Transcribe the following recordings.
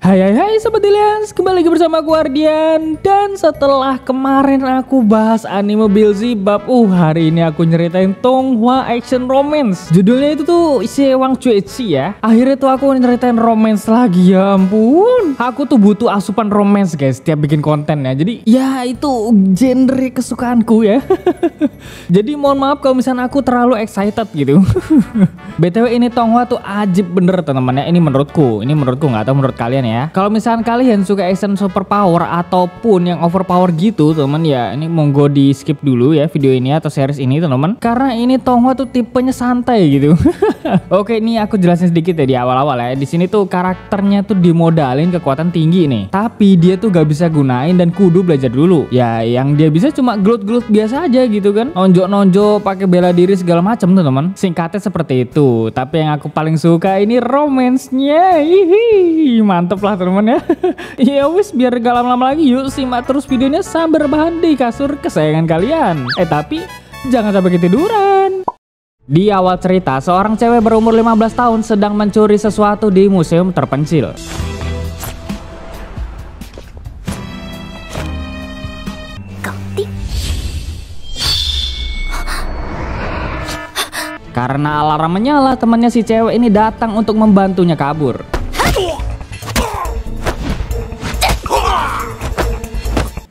Hai Sobat Aliens, kembali lagi bersama aku Ardian. Dan setelah kemarin aku bahas anime Bilzi bab hari ini aku nyeritain Tonghua Action Romance. Judulnya itu tuh Sewang Cueci ya. Akhirnya tuh aku nyeritain romance lagi, ya ampun. Aku tuh butuh asupan romance guys setiap bikin konten ya. Jadi ya itu genre kesukaanku ya. Jadi mohon maaf kalau misalnya aku terlalu excited gitu. BTW ini Tonghua tuh ajib bener teman-teman ya. Ini menurutku nggak tahu menurut kalian ya. Kalau misalkan kalian suka action superpower ataupun yang overpower gitu teman ya, ini monggo di skip dulu ya video ini atau series ini teman-teman, karena ini Tonghua tuh tipenya santai gitu. Oke, ini aku jelasin sedikit ya di awal-awal ya. Di sini tuh karakternya tuh dimodalin kekuatan tinggi nih, tapi dia tuh gak bisa gunain dan kudu belajar dulu. Ya yang dia bisa cuma gelut-gelut biasa aja gitu kan, nonjok-nonjok pakai bela diri segala macam tuh teman. Singkatnya seperti itu. Tapi yang aku paling suka ini romance-nya. Hihi, mantep lah teman ya. Ya wis, biar gak lama-lama lagi yuk simak terus videonya sambil rebahan di kasur kesayangan kalian. Tapi jangan sampai ketiduran. Di awal cerita, seorang cewek berumur 15 tahun sedang mencuri sesuatu di museum terpencil. Karena alarm menyala, temannya si cewek ini datang untuk membantunya kabur.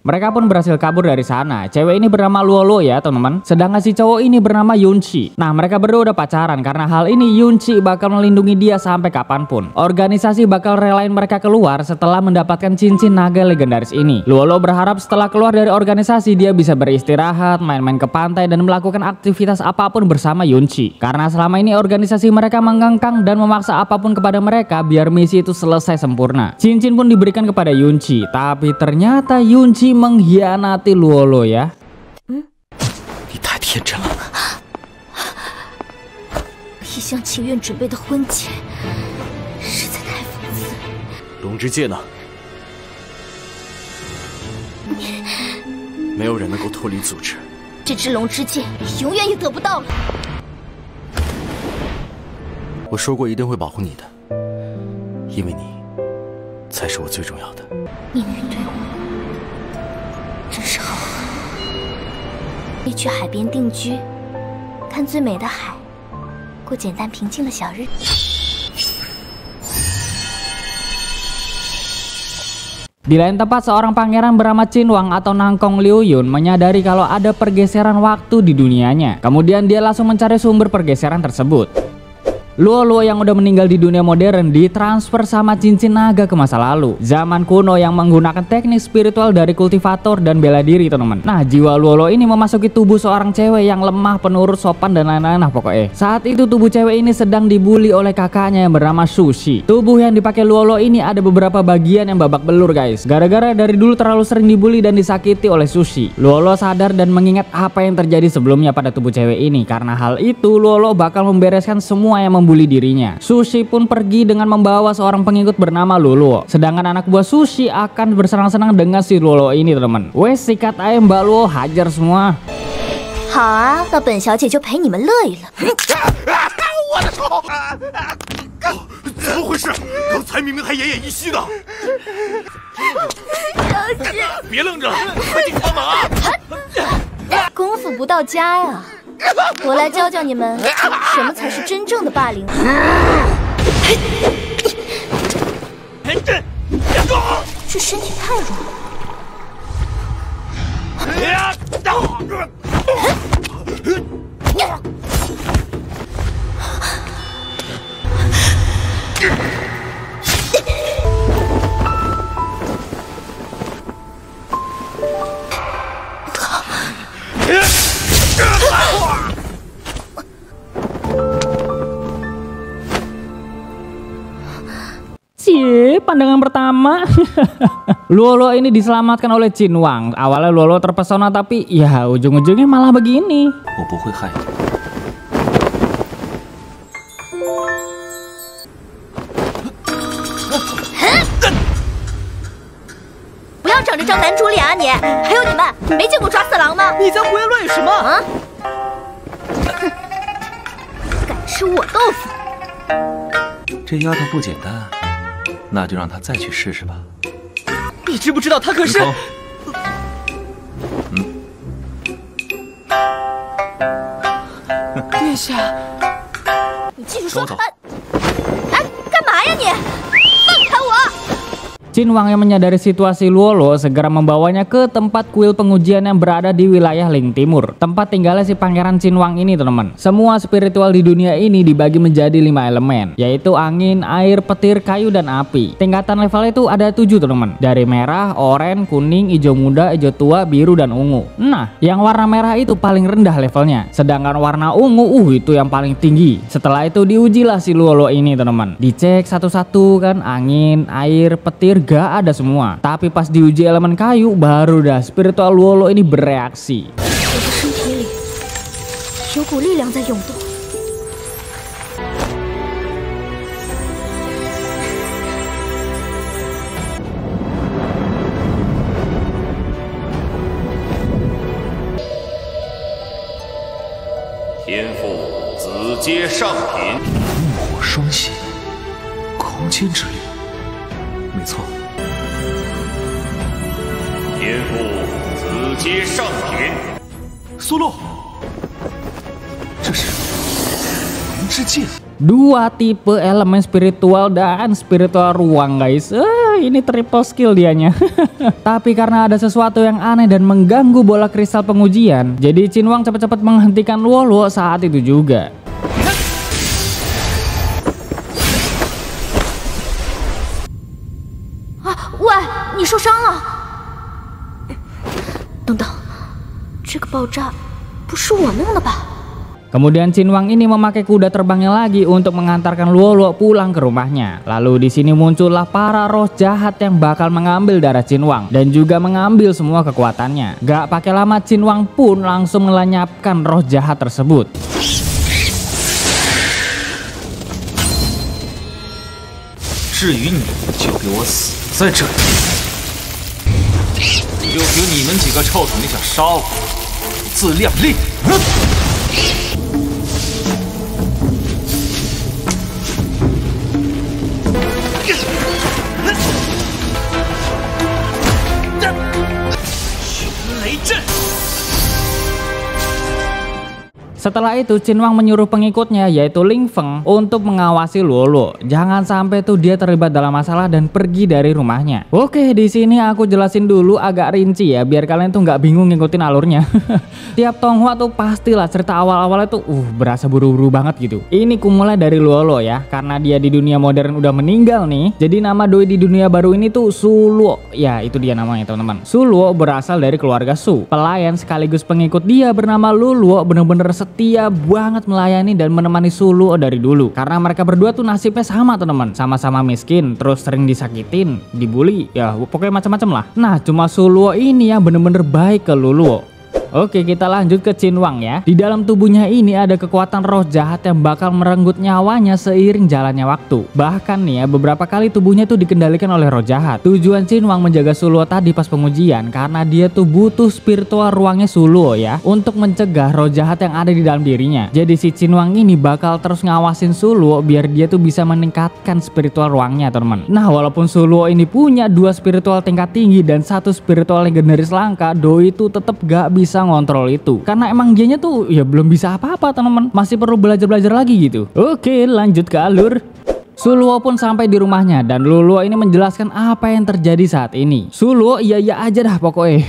Mereka pun berhasil kabur dari sana. Cewek ini bernama Luolo ya teman-teman. Sedangkan si cowok ini bernama Yunchi. Nah mereka berdua udah pacaran. Karena hal ini Yunchi bakal melindungi dia sampai kapanpun. Organisasi bakal relain mereka keluar setelah mendapatkan cincin naga legendaris ini. Luolo berharap setelah keluar dari organisasi dia bisa beristirahat, main-main ke pantai dan melakukan aktivitas apapun bersama Yunchi. Karena selama ini organisasi mereka mengengkang dan memaksa apapun kepada mereka biar misi itu selesai sempurna. Cincin pun diberikan kepada Yunchi. Tapi ternyata Yunchi mengkhianati Luolo ya.去海边定居，看最美的海，过简单平静的小日子。Di lain tempat, seorang pangeran bernama Qinwang atau Nangkong Liu Yun menyadari kalau ada pergeseran waktu di dunianya. Kemudian dia langsung mencari sumber pergeseran tersebut. Luolo yang udah meninggal di dunia modern ditransfer sama cincin naga ke masa lalu, zaman kuno yang menggunakan teknik spiritual dari kultivator dan bela diri teman-teman. Nah jiwa Luolo ini memasuki tubuh seorang cewek yang lemah, penurut, sopan dan lain-lain lah pokoknya. Saat itu tubuh cewek ini sedang dibully oleh kakaknya yang bernama Sushi. Tubuh yang dipakai Luolo ini ada beberapa bagian yang babak belur guys, gara-gara dari dulu terlalu sering dibully dan disakiti oleh Sushi. Luolo sadar dan mengingat apa yang terjadi sebelumnya pada tubuh cewek ini. Karena hal itu Luolo bakal membereskan semua yang membuli dirinya. Sushi pun pergi dengan membawa seorang pengikut bernama Luolo. Sedangkan anak buah Sushi akan bersenang-senang dengan si Luolo ini teman. Wes sikat aja Mbak Luo, hajar semua. 好啊，那本小姐就陪你们乐一乐。我的手！怎么回事？刚才明明还奄奄一息的。别愣着，快进去帮忙啊！功夫不到家呀。 我来教教你们什么才是真正的霸凌。这身体太软了。Pandangan pertama. Luolo ini diselamatkan oleh Qinwang. Awalnya Luolo terpesona tapi ya ujung-ujungnya malah begini. 不要长这张男主脸啊你！还有你们，没见过抓色狼吗？你在胡言乱语什么？啊！敢吃我豆腐！这丫头不简单，那就让他再去试试吧。你知不知道他可是？月下，你继续说。哎，干嘛呀你？放开我！ Cinwang yang menyadari situasi Luolo segera membawanya ke tempat kuil pengujian yang berada di wilayah Ling Timur. Tempat tinggalnya si pangeran Cinwang ini teman-teman. Semua spiritual di dunia ini dibagi menjadi 5 elemen, yaitu angin, air, petir, kayu, dan api. Tingkatan levelnya itu ada 7 teman-teman. Dari merah, oranye, kuning, hijau muda, hijau tua, biru, dan ungu. Nah, yang warna merah itu paling rendah levelnya. Sedangkan warna ungu itu yang paling tinggi. Setelah itu diujilah si Luolo ini teman-teman. Dicek satu-satu kan, angin, air, petir, gak ada semua. Tapi pas diuji elemen kayu baru dah spiritual Luolo ini bereaksi. 我的身体里有股力量在涌动。天赋子阶上品，怒火双血，空间之力，没错。天赋子阶上品，苏洛，这是龙之剑。 Dua tipe elemen spiritual dan spiritual ruang guys. Ini triple skill dianya. Tapi karena ada sesuatu yang aneh dan mengganggu bola kristal pengujian, jadi Cinwang cepat-cepat menghentikan Luolo saat itu juga.啊，喂，你受伤了？等等，这个爆炸不是我弄的吧？ Kemudian Cinwang ini memakai kuda terbangnya lagi untuk mengantarkan Luolo pulang ke rumahnya. Lalu di sini muncullah para roh jahat yang bakal mengambil darah Cinwang dan juga mengambil semua kekuatannya. Gak pakai lama Cinwang pun langsung melenyapkan roh jahat tersebut. 至于你，就给我死在这里！就凭你们几个臭虫子想杀我，不自量力！ Setelah itu Cinwang menyuruh pengikutnya yaitu Ling Feng untuk mengawasi Luolo. Jangan sampai tuh dia terlibat dalam masalah dan pergi dari rumahnya. Oke, di sini aku jelasin dulu agak rinci ya biar kalian tuh nggak bingung ngikutin alurnya. Tiap Tonghua tuh pastilah cerita awal-awalnya tuh berasa buru-buru banget gitu. Ini kumulai dari Luolo ya, karena dia di dunia modern udah meninggal nih. Jadi nama doi di dunia baru ini tuh Su Luo. Ya, itu dia namanya teman-teman. Su Luo berasal dari keluarga Su. Pelayan sekaligus pengikut dia bernama Lu Luo bener-bener setia banget melayani dan menemani Su Luo dari dulu. Karena mereka berdua tuh nasibnya sama teman-teman, sama-sama miskin, terus sering disakitin, dibully, ya pokoknya macam-macam lah. Nah, cuma Su Luo ini yang bener-bener baik ke Lu Luo. Oke, kita lanjut ke Cinwang ya. Di dalam tubuhnya ini ada kekuatan roh jahat yang bakal merenggut nyawanya seiring jalannya waktu. Bahkan nih ya, beberapa kali tubuhnya tuh dikendalikan oleh roh jahat. Tujuan Cinwang menjaga Su Luo tadi pas pengujian karena dia tuh butuh spiritual ruangnya Su Luo ya, untuk mencegah roh jahat yang ada di dalam dirinya. Jadi si Cinwang ini bakal terus ngawasin Su Luo biar dia tuh bisa meningkatkan spiritual ruangnya teman. Nah, walaupun Su Luo ini punya 2 spiritual tingkat tinggi dan 1 spiritual legendaris langka, doi itu tetap gak bisa ngontrol itu karena emang dianya tuh ya belum bisa apa-apa teman-teman, masih perlu belajar lagi gitu. Oke, lanjut ke alur. Su Luo pun sampai di rumahnya dan Lu Luo ini menjelaskan apa yang terjadi saat ini. Su Luo iya aja dah pokoknya.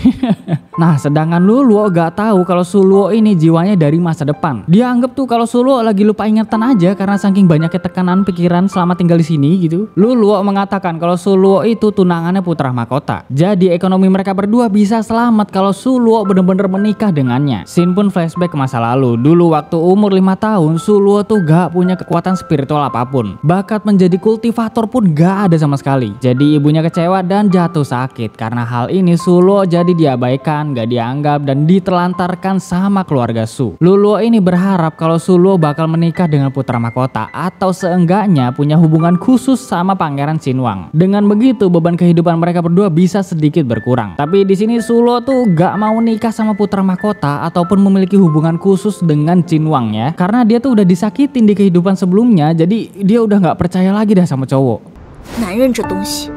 Nah, sedangkan Lu Luo gak tahu kalau Su Luo ini jiwanya dari masa depan. Dia anggap tuh kalau Su Luo lagi lupa ingatan aja karena saking banyaknya tekanan pikiran selama tinggal di sini gitu. Lu Luo mengatakan kalau Su Luo itu tunangannya putra mahkota. Jadi ekonomi mereka berdua bisa selamat kalau Su Luo bener-bener menikah dengannya. Shin pun flashback ke masa lalu. Dulu waktu umur 5 tahun, Su Luo tuh gak punya kekuatan spiritual apapun. Bakat menjadi kultivator pun gak ada sama sekali. Jadi ibunya kecewa dan jatuh sakit. Karena hal ini Su Luo jadi diabaikan, gak dianggap dan ditelantarkan sama keluarga Su. Lu Luo ini berharap kalau Su Luo bakal menikah dengan putra mahkota atau seenggaknya punya hubungan khusus sama pangeran Cinwang. Dengan begitu beban kehidupan mereka berdua bisa sedikit berkurang. Tapi di sini Su Luo tuh gak mau nikah sama putra mahkota ataupun memiliki hubungan khusus dengan Cinwang ya. Karena dia tuh udah disakitin di kehidupan sebelumnya, jadi dia udah gak percaya lagi dah sama cowok. 男人这东西，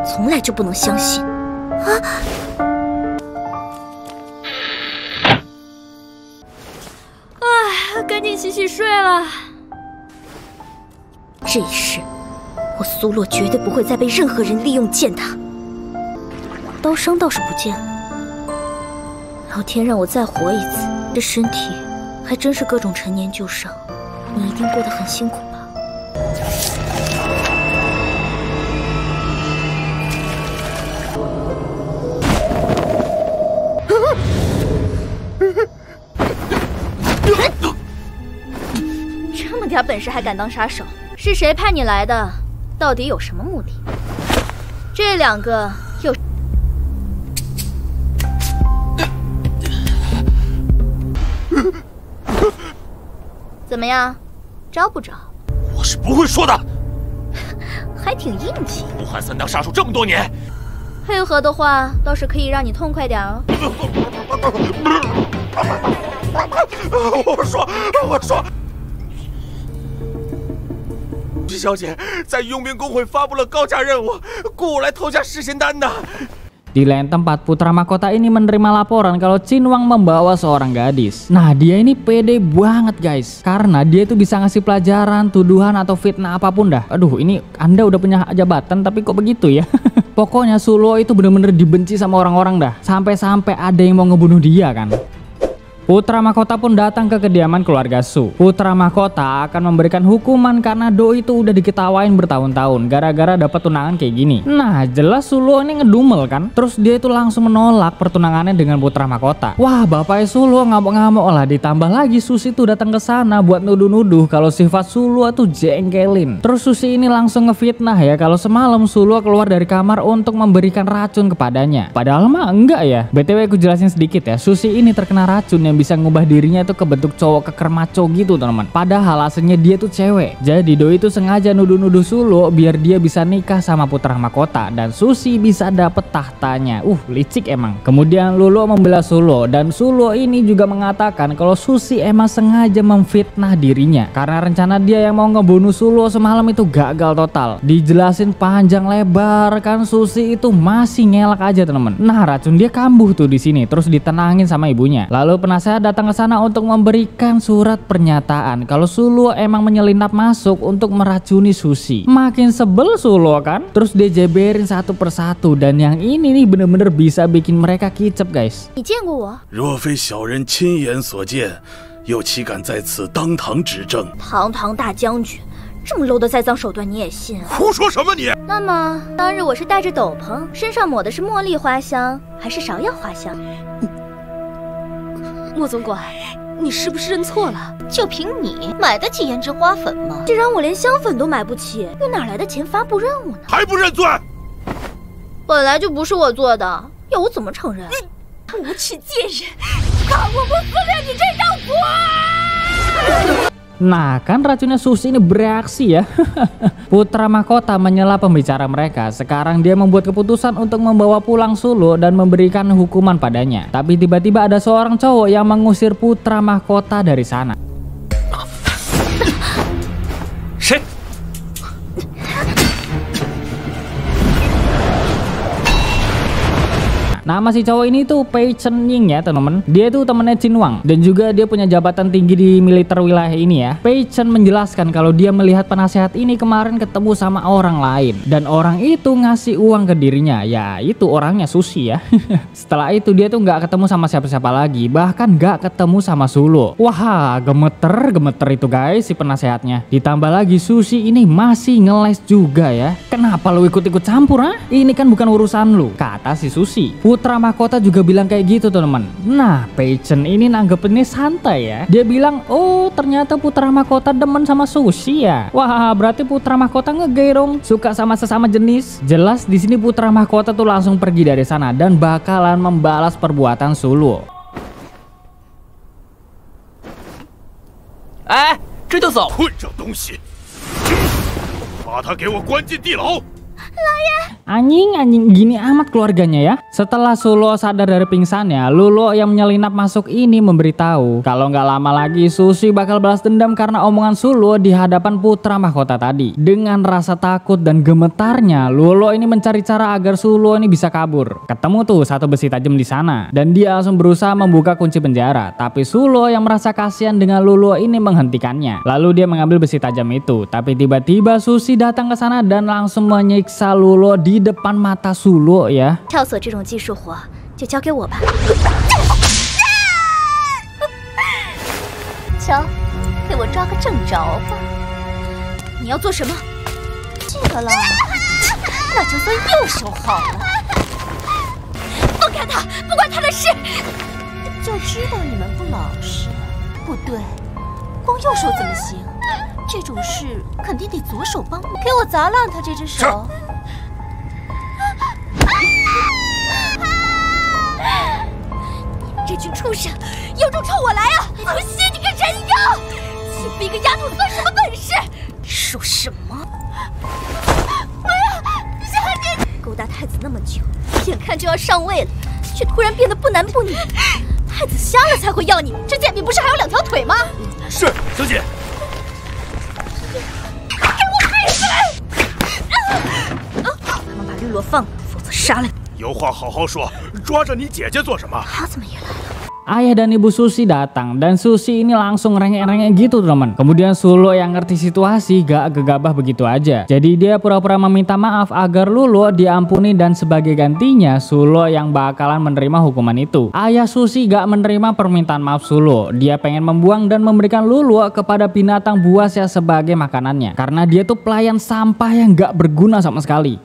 从来就不能相信啊！哎，赶紧洗洗睡了。这一世，我苏洛绝对不会再被任何人利用践踏。刀伤倒是不见了，老天让我再活一次，这身体还真是各种陈年旧伤。你一定过得很辛苦吧？这么点本事还敢当杀手？是谁派你来的？到底有什么目的？这两个又……怎么样，招不招？我是不会说的。还挺硬气。武汉三大杀手这么多年，配合的话，倒是可以让你痛快点哦。我说，徐小姐在佣兵工会发布了高价任务，雇我来偷下实习单的。Di lain tempat, putra mahkota ini menerima laporan kalau Cinwang membawa seorang gadis. Nah, dia ini pede banget guys, karena dia itu bisa ngasih pelajaran, tuduhan atau fitnah apapun dah. Aduh, ini Anda udah punya jabatan tapi kok begitu ya? Pokoknya Sulo itu bener-bener dibenci sama orang-orang dah. Sampai-sampai ada yang mau ngebunuh dia kan. Putra mahkota pun datang ke kediaman keluarga Su. Putra mahkota akan memberikan hukuman karena Do itu udah diketawain bertahun-tahun gara-gara dapat tunangan kayak gini. Nah, jelas Sulo ini ngedumel kan. Terus dia itu langsung menolak pertunangannya dengan putra mahkota. Wah, bapaknya Sulo ngamuk-ngamuk lah. Ditambah lagi Susi tuh datang ke sana buat nuduh-nuduh kalau sifat Sulo tuh jengkelin. Terus Susi ini langsung ngefitnah ya kalau semalam Sulo keluar dari kamar untuk memberikan racun kepadanya. Padahal mah enggak ya. BTW aku jelasin sedikit ya. Susi ini terkena racun yang bisa ngubah dirinya itu ke bentuk cowok keker maco gitu teman-teman. Padahal aslinya dia tuh cewek. Jadi Do itu sengaja nuduh-nuduh Sulo biar dia bisa nikah sama putra mahkota dan Susi bisa dapet tahtanya. Licik emang. Kemudian Lulo membela Sulo dan Sulo ini juga mengatakan kalau Susi emang sengaja memfitnah dirinya karena rencana dia yang mau ngebunuh Sulo semalam itu gagal total. Dijelasin panjang lebar kan Susi itu masih ngelak aja teman-teman. Nah, racun dia kambuh tuh di sini terus ditenangin sama ibunya. Lalu penasehat datang ke sana untuk memberikan surat pernyataan kalau Sulo emang menyelinap masuk untuk meracuni Susi. Makin sebel Sulo kan, terus dia jeberin satu persatu dan yang ini nih bener-bener bisa bikin mereka kicep guys. 你见过我？若非小人亲眼所见，又岂敢在此当堂指证？堂堂大将军，这么 low 的栽赃手段你也信啊？胡说什么你？那么当日我是戴着斗篷，身上抹的是茉莉花香，还是芍药花香？莫总管，你是不是认错了？就凭你买得起胭脂花粉吗？既然我连香粉都买不起，又哪来的钱发布任务呢？还不认罪？本来就不是我做的，要我怎么承认？无耻贱人，看我不撕裂你这张嘴！ Nah, kan racunnya Susi ini bereaksi ya. Putra mahkota menyela pembicara mereka. Sekarang dia membuat keputusan untuk membawa pulang Sulo dan memberikan hukuman padanya. Tapi tiba-tiba ada seorang cowok yang mengusir putra mahkota dari sana. Nama si cowok ini tuh Pei Chen Ying ya teman-teman. Dia tuh temennya Cinwang dan juga dia punya jabatan tinggi di militer wilayah ini ya. Pei Chen menjelaskan kalau dia melihat penasehat ini kemarin ketemu sama orang lain dan orang itu ngasih uang ke dirinya. Ya itu orangnya Susi ya. Setelah itu dia tuh nggak ketemu sama siapa-siapa lagi, bahkan nggak ketemu sama Sulo. Wah, gemeter itu guys si penasehatnya. Ditambah lagi Susi ini masih ngeles juga ya. Kenapa lu ikut-ikut campur ah? Ini kan bukan urusan lu, kata si Susi. Putra mahkota juga bilang kayak gitu teman-teman. Nah, Pei Chen ini nanggepinnya santai ya. Dia bilang, oh ternyata putra mahkota demen sama Susi ya. Wah, berarti putra mahkota ngegay dong, suka sama sesama jenis. Jelas di sini putra mahkota tuh langsung pergi dari sana dan bakalan membalas perbuatan Sulo. 这就走？混账东西，把他给我关进地牢！ Anjing gini amat keluarganya ya. Setelah Sulo sadar dari pingsannya, Lulo yang menyelinap masuk ini memberitahu kalau nggak lama lagi Sushi bakal balas dendam karena omongan Sulo di hadapan putra mahkota tadi. Dengan rasa takut dan gemetarnya, Lulo ini mencari cara agar Sulo ini bisa kabur. Ketemu tuh satu besi tajam di sana dan dia langsung berusaha membuka kunci penjara. Tapi Sulo yang merasa kasihan dengan Lulo ini menghentikannya. Lalu dia mengambil besi tajam itu. Tapi tiba-tiba Sushi datang ke sana dan langsung menyiksa Lulo di depan mata Sulo ya. 跳锁这种技术活就交给我吧。瞧，给我抓个正着吧。你要做什么？这个了，那就算右手好了。放开他，不关他的事。就知道你们不老实。不对，光右手怎么行？这种事肯定得左手帮忙。给我砸烂他这只手。 这群畜生，有种冲我来啊！苏西，你个人妖，欺负一个丫头算什么本事？你说什么？我要下殿！勾搭太子那么久，眼看就要上位了，却突然变得不男不女。太子瞎了才会要你，这贱婢不是还有2条腿吗？是，小姐。给我闭嘴！他们把绿萝放了，否则杀了你。 有话好好说，抓着你姐姐做什么？他怎么也来了？ Ayah dan ibu Sushi datang dan Sushi ini langsung rengek-rengek gitu teman. Kemudian Sulo yang ngerti situasi gak gegabah begitu aja. Jadi dia pura-pura meminta maaf agar Lulo diampuni dan sebagai gantinya Sulo yang bakalan menerima hukuman itu. Ayah Sushi gak menerima permintaan maaf Sulo. Dia pengen membuang dan memberikan Lulo kepada binatang buas ya sebagai makanannya. Karena dia tuh pelayan sampah yang gak berguna sama sekali.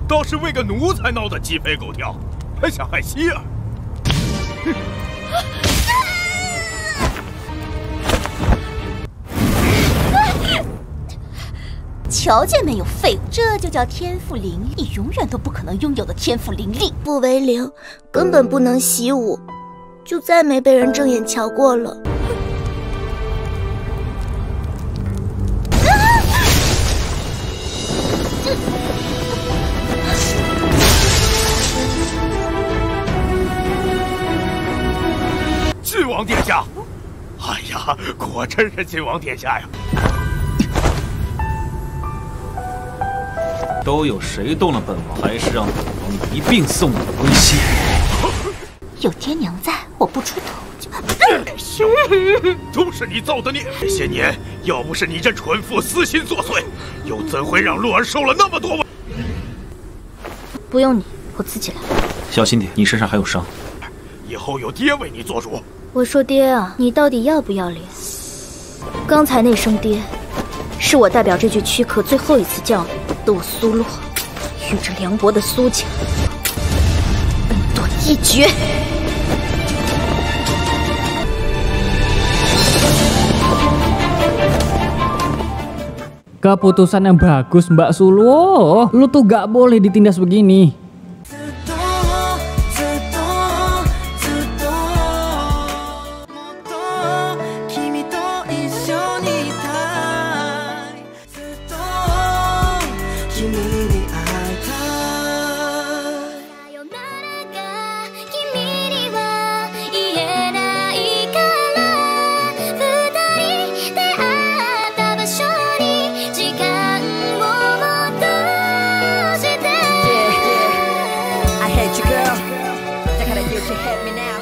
倒是为个奴才闹得鸡飞狗跳，还想害希儿？瞧见没有，废物！这就叫天赋灵力，你永远都不可能拥有的天赋灵力。不为灵，根本不能习武，就再没被人正眼瞧过了。 郡王殿下，哎呀，果真是郡王殿下呀！都有谁动了本王，还是让本王一并送你归西？有爹娘在，我不出头就……小都是你造的孽！这些年，要不是你这蠢妇私心作祟，又怎会让洛儿受了那么多委？不用你，我自己来。小心点，你身上还有伤。以后有爹为你做主。 我说爹啊，你到底要不要脸？刚才那声爹，是我代表这具躯壳最后一次叫你，得我苏洛与这凉薄的苏家恩断义绝。Keputusan yang bagus Mbak Sulo. Lu tuh gak boleh ditindas begini. Girl, that kind of guilt you hit me now.